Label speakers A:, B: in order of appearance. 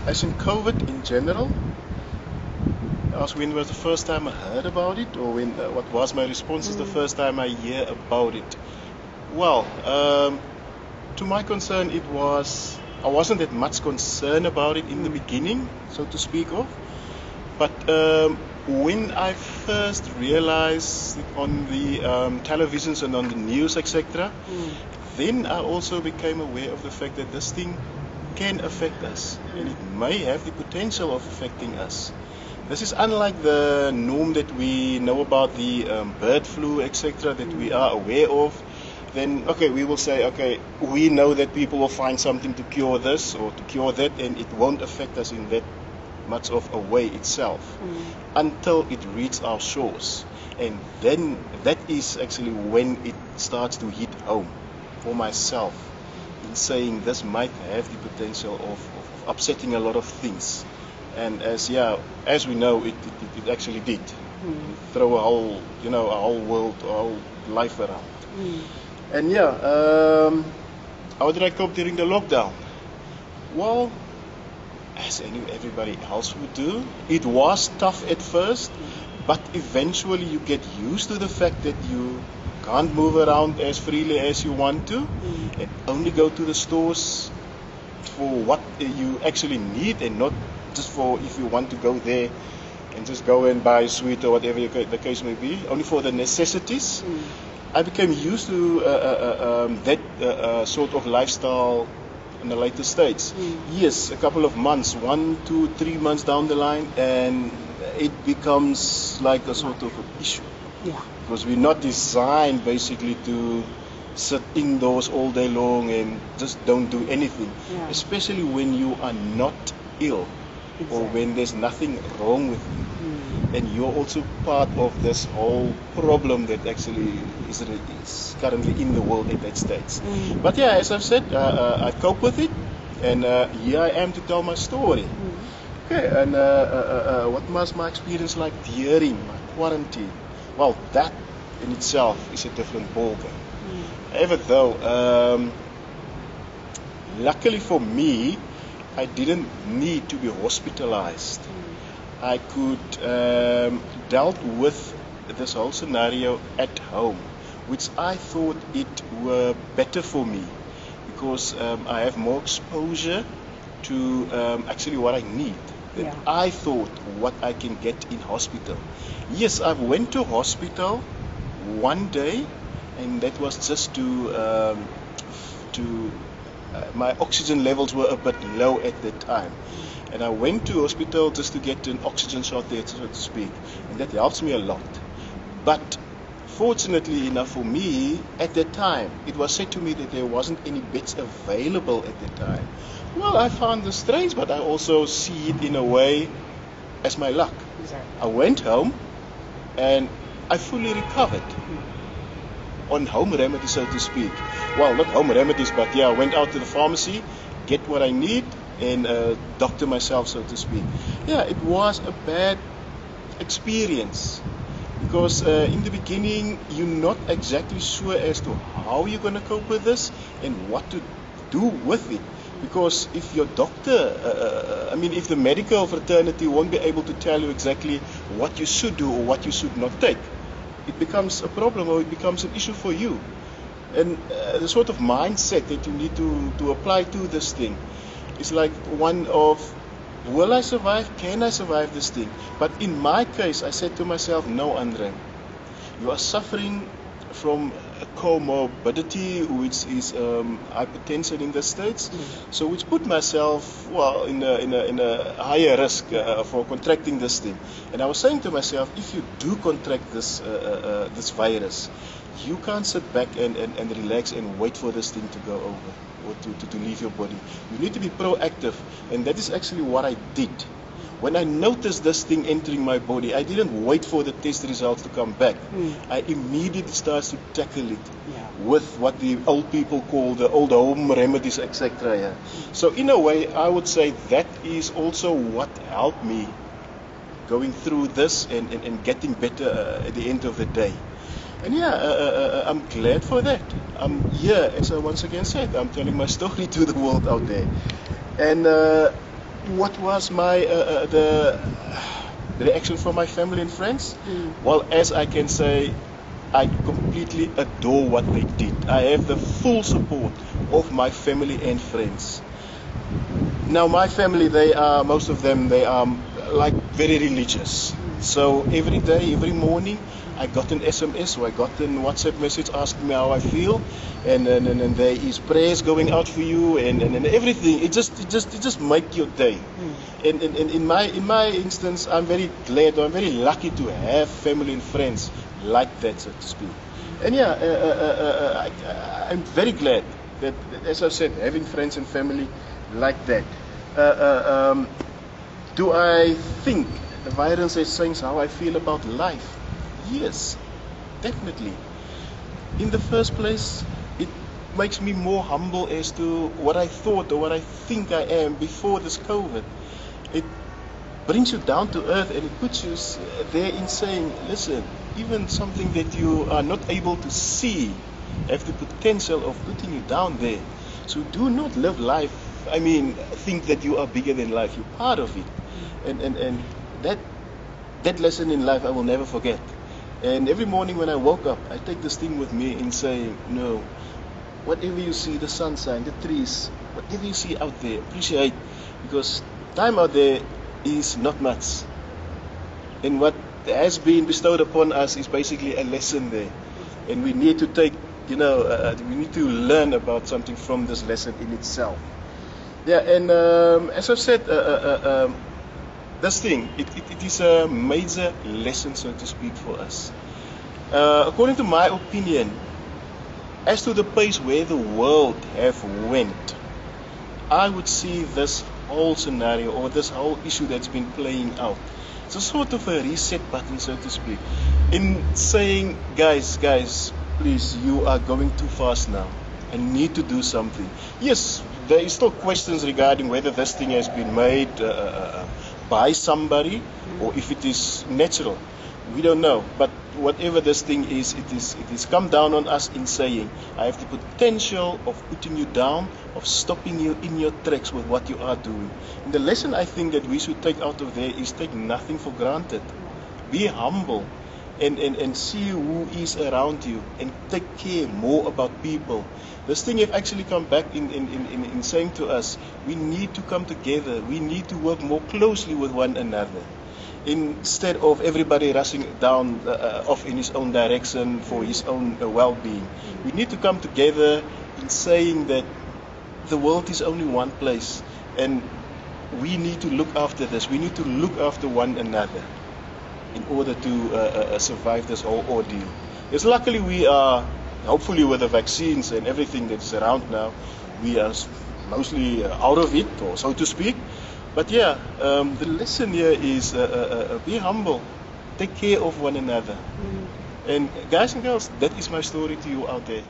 A: as in COVID in general, as when was the first time I heard about it, or when what was my response is the first time I hear about it. Well, to my concern, I wasn't that much concerned about it in the beginning, so to speak of. But when I first realized it on the televisions and on the news, etc., then I also became aware of the fact that this thing can affect us, and it may have the potential of affecting us. This is unlike the norm that we know about the bird flu, etc., that we are aware of. Then, okay, we will say, okay, we know that people will find something to cure this or to cure that, and it won't affect us in that much of a way itself until it reaches our shores. And then that is actually when it starts to hit home for myself, in saying this might have the potential of upsetting a lot of things. And as we know, it actually did throw a whole world, a whole life around. And how did I cope during the lockdown? Well, as everybody else would do, it was tough at first, but eventually you get used to the fact that you can't move around as freely as you want to, and only go to the stores for what you actually need, and not just for if you want to go there and just go and buy a sweet or whatever the case may be, only for the necessities. I became used to that sort of lifestyle in the later stage. Yes, a couple of months, 1, 2, 3 months down the line, and it becomes like a sort of an issue. Because we're not designed basically to sit indoors all day long and just don't do anything, especially when you are not ill or when there's nothing wrong with you. And you're also part of this whole problem that actually is currently in the world at that stage. But as I've said, I cope with it, and here I am to tell my story. Okay, and what was my experience like during my quarantine? Well, that in itself is a different ballgame. However, though, luckily for me, I didn't need to be hospitalized. I could dealt with this whole scenario at home, which I thought it were better for me, because I have more exposure to actually what I need. I thought what I can get in hospital. Yes, I went to hospital one day, and that was just to my oxygen levels were a bit low at that time, and I went to hospital just to get an oxygen shot there, so to speak, and that helps me a lot. But fortunately enough for me, at that time, it was said to me that there wasn't any beds available at that time. Well, I found this strange, but I also see it in a way as my luck. I went home and I fully recovered on home remedies, so to speak. Well, not home remedies, but I went out to the pharmacy, get what I need, and doctor myself, so to speak. It was a bad experience, because in the beginning you're not exactly sure as to how you're going to cope with this and what to do with it. Because if your doctor, if the medical fraternity won't be able to tell you exactly what you should do or what you should not take, it becomes a problem, or it becomes an issue for you. And the sort of mindset that you need to apply to this thing is like one of, will I survive? Can I survive this thing? But in my case, I said to myself, no, Andre, you are suffering from a comorbidity, which is hypertension in the States, so which put myself in a higher risk for contracting this thing. And I was saying to myself, if you do contract this virus, you can't sit back and relax and wait for this thing to go over or to leave your body. You need to be proactive, and that is actually what I did. When I noticed this thing entering my body, I didn't wait for the test results to come back. I immediately started to tackle it with what the old people call the old home remedies, etc. So in a way, I would say that is also what helped me going through this and getting better at the end of the day. And I'm glad for that. I'm here, as I once again said, I'm telling my story to the world out there. And what was my the reaction from my family and friends? Well, as I can say, I completely adore what they did. I have the full support of my family and friends. Now, my family, they are, most of them, they are like very religious. So every day, every morning, I got an SMS or I got a WhatsApp message asking me how I feel, and there is prayers going out for you, and everything. It just make your day. And in my instance, I'm very glad, or I'm very lucky to have family and friends like that, so to speak. And yeah, I'm very glad that, as I said, having friends and family like that. Do I think the virus is saying how I feel about life? Yes, definitely. In the first place, it makes me more humble as to what I thought or what I think I am before this COVID. It brings you down to earth, and it puts you there in saying, listen, even something that you are not able to see have the potential of putting you down there. So do not live life, I mean, think that you are bigger than life. You're part of it. And that lesson in life I will never forget. And every morning when I woke up, I take this thing with me in saying, no, whatever you see, the sunshine, the trees, whatever you see out there, appreciate, because time out there is not much. And what has been bestowed upon us is basically a lesson there. And we need to take, we need to learn about something from this lesson in itself. Yeah, and as I've said, this thing, it is a major lesson, so to speak, for us. According to my opinion, as to the pace where the world have went, I would see this whole scenario or this whole issue that's been playing out, it's a sort of a reset button, so to speak, in saying, guys, please, you are going too fast now. I need to do something. Yes, there is still questions regarding whether this thing has been made by somebody or if it is natural. We don't know. But whatever this thing is, it is come down on us in saying, I have the potential of putting you down, of stopping you in your tracks with what you are doing. And the lesson I think that we should take out of there is take nothing for granted. Be humble. And see who is around you and take care more about people. This thing have actually come back in saying to us, we need to come together, we need to work more closely with one another, instead of everybody rushing down off in his own direction for his own well-being. We need to come together in saying that the world is only one place, and we need to look after this, we need to look after one another in order to survive this whole ordeal. Yes, luckily we are, hopefully with the vaccines and everything that's around now, we are mostly out of it, or so to speak. But yeah, the lesson here is be humble, take care of one another. And guys and girls, that is my story to you out there.